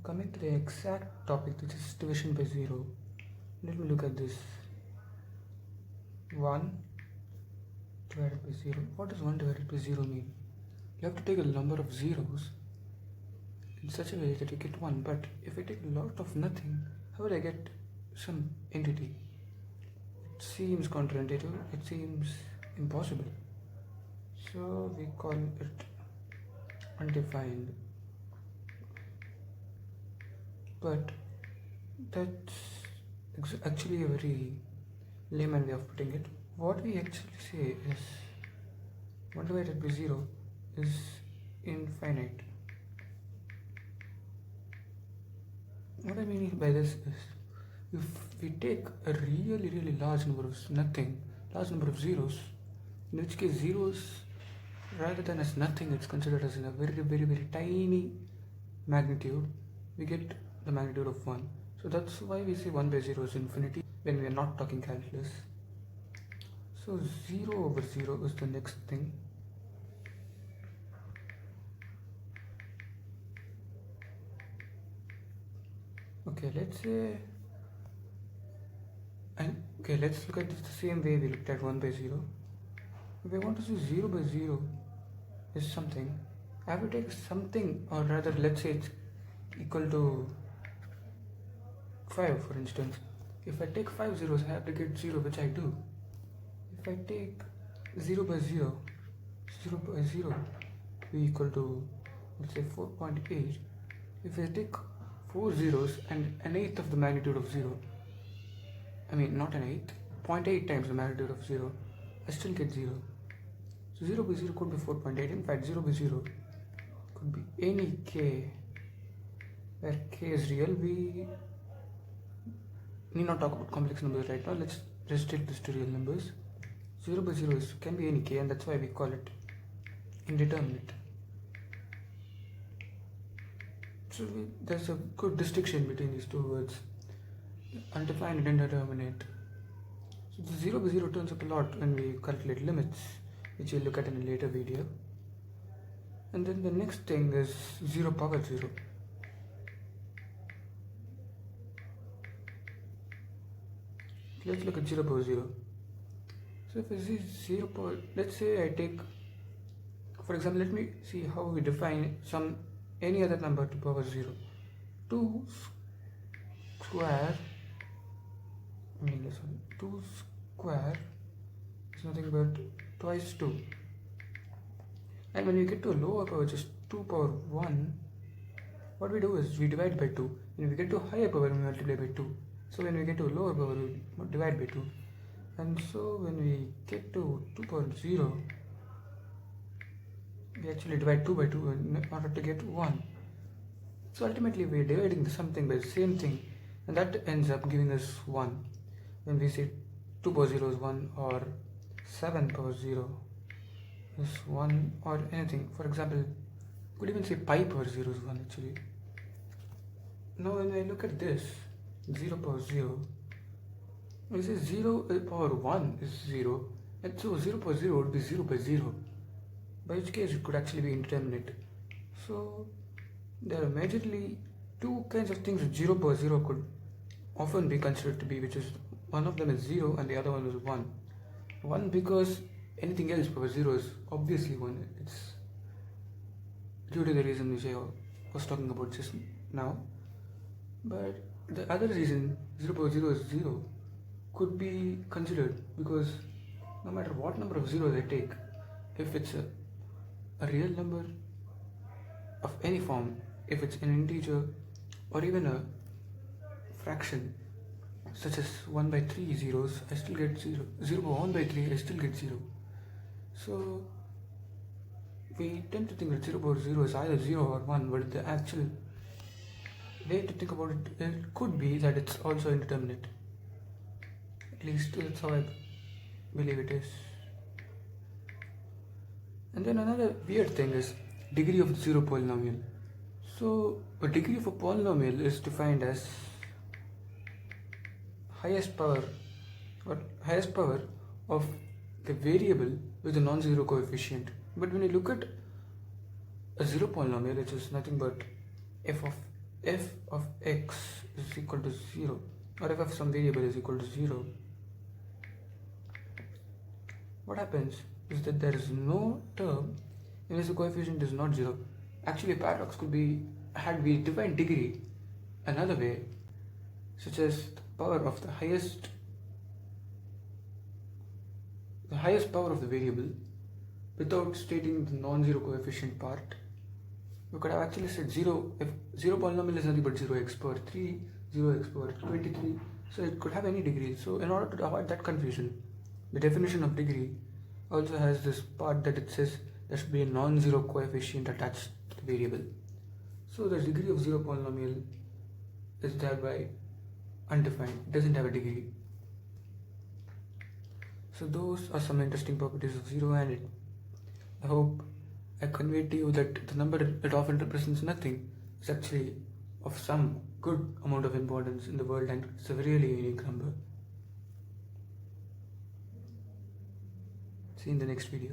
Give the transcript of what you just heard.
coming to the exact topic, which is division by 0, let me look at this. 1 divided by 0. What does 1 divided by 0 mean? You have to take a number of zeros in such a way that you get 1, but if I take a lot of nothing, how will I get some entity? It seems counterintuitive, it seems impossible. So we call it undefined. But that's actually a very layman way of putting it. What we actually say is 1 divided by 0 is infinite. What I mean by this is, if we take a really large number of large number of zeros, in which case zeros rather than as nothing, it's considered as in a very tiny magnitude, we get the magnitude of 1. So that's why we say 1 by 0 is infinity when we are not talking calculus. So 0 over 0 is the next thing. Okay, let's look at it the same way we looked at 1 by 0. If I want to say 0 by 0 is something, I have to take something, or rather let's say it's equal to 5 for instance. If I take 5 zeros, I have to get 0, which I do. If I take 0 by 0 by 0 be equal to, let's say, 4.8. If I take 4 zeros and an eighth of the magnitude of 0, I mean not an eighth, 0.8 times the magnitude of 0, I still get 0. So 0 by 0 could be 4.8. In fact, 0 by 0 could be any k, where k is real. We need not talk about complex numbers right now. Let's restrict this to real numbers. 0 by 0 can be any k, and that's why we call it indeterminate. So there's a good distinction between these two words, undefined and indeterminate. So the 0 by 0 turns up a lot when we calculate limits, which we'll look at in a later video. And then the next thing is 0 power 0. Let's look at 0 power 0. So if I see 0 power, let's say I take, for example, let me see how we define any other number to power 0. 2 square is nothing but twice 2. And when we get to a lower power, just 2 power 1, what we do is we divide by 2. When we get to a higher power, we multiply by 2. So when we get to a lower power, we divide by 2. And so when we get to 2 power 0, we actually divide 2 by 2 in order to get 1. So ultimately we are dividing something by the same thing, and that ends up giving us 1. When we say 2 power 0 is 1, or 7 power 0 is 1, or anything. For example, you could even say pi power 0 is 1 actually. Now when I look at this, 0 power 0, we say 0 power 1 is 0, and so 0 power 0 would be 0 by 0, by which case it could actually be indeterminate. So there are majorly two kinds of things that 0 power 0 could often be considered to be, which is one of them is 0 and the other one is 1. 1 because anything else power 0 is obviously 1. It's due to the reason which I was talking about just now. But the other reason 0 power 0 is 0 could be considered because no matter what number of zeros I take, if it's a real number of any form, if it's an integer or even a fraction such as 1 by 3 zeros, I still get 0. 0 by 1 by 3, I still get 0. So we tend to think that 0 by 0 is either 0 or 1, but the actual way to think about it could be that it's also indeterminate. At least that's how I believe it is. And then another weird thing is degree of 0 polynomial. So a degree of a polynomial is defined as highest power of the variable with a non-zero coefficient. But when you look at a zero polynomial, which is nothing but f of f of x is equal to 0, or f of some variable is equal to 0, what happens is that there is no term in which the coefficient is not 0. Actually, a paradox could be, had we defined degree another way, such as the power of the highest power of the variable without stating the non-zero coefficient part. We could have actually said 0, if 0 polynomial is nothing but 0x power 3, 0x power 23, so it could have any degree. So in order to avoid that confusion, the definition of degree also has this part that it says there should be a non-zero coefficient attached to the variable. So the degree of 0 polynomial is thereby undefined, it doesn't have a degree. So those are some interesting properties of 0, and I hope I conveyed to you that the number that often represents nothing is actually of some good amount of importance in the world, and it's a really unique number. See you in the next video.